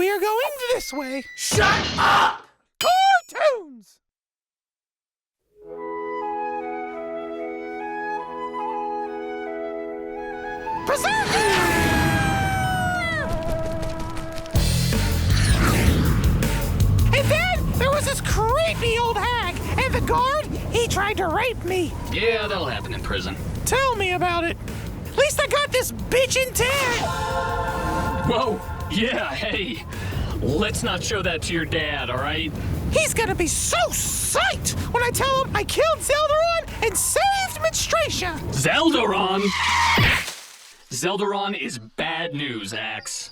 We are going this way. Shut up! Cartoons! And then there was this creepy old hag, and the guard, he tried to rape me. Yeah, that'll happen in prison. Tell me about it. At least I got this bitch in tan. Whoa, yeah, hey. Let's not show that to your dad, all right? He's gonna be so psyched when I tell him I killed Zeldoron and saved Menstruatia. Zeldoron? Zeldoron is bad news, Axe.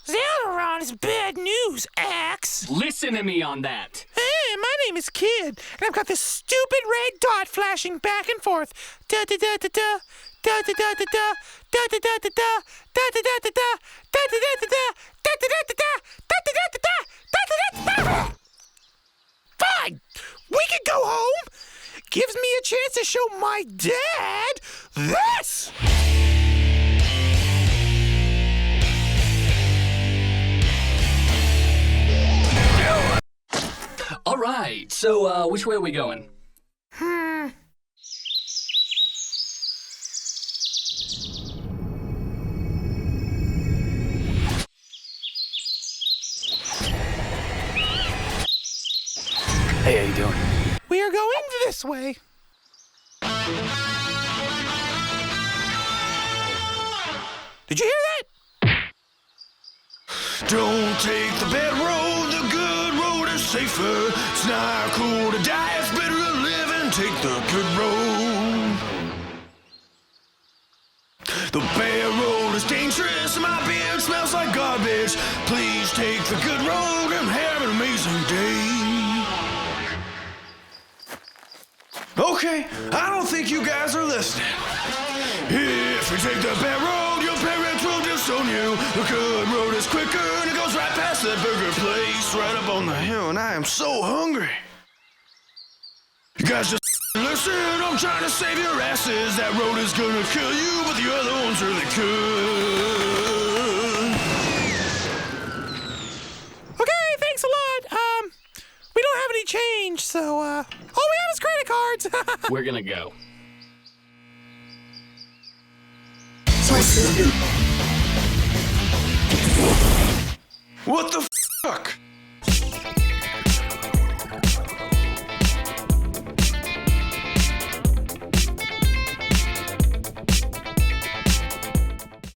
Zeldoron is bad news, Axe. Listen to me on that. Hey, my name is Kid, and I've got this stupid red dot flashing back and forth. Da da da da da. Da da da da da. Da da da da da. Da da da da da. Da da da da da. Da da da da da. Da da da da da. Da da da da da. Fine. We can go home. Gives me a chance to show my dad this. All right, so which way are we going? Hey, how you doing? We are going this way. Did you hear that? Don't take the bad road, the good road is safer. It's not cool to die, it's better to live and take the good road. The bad road is dangerous, and my beard smells like garbage. Please take the good road and have an amazing day. Okay, I don't think you guys are listening. If you take the bad road, your parents will disown you. The good road is quicker and it goes right past that burger place right up on the hill, and I am so hungry. You guys just listen, I'm trying to save your asses. That road is gonna kill you, but the other one's really good. Okay, thanks a lot. We don't have any change, so, all we have is credit cards. We're gonna go. What the fuck?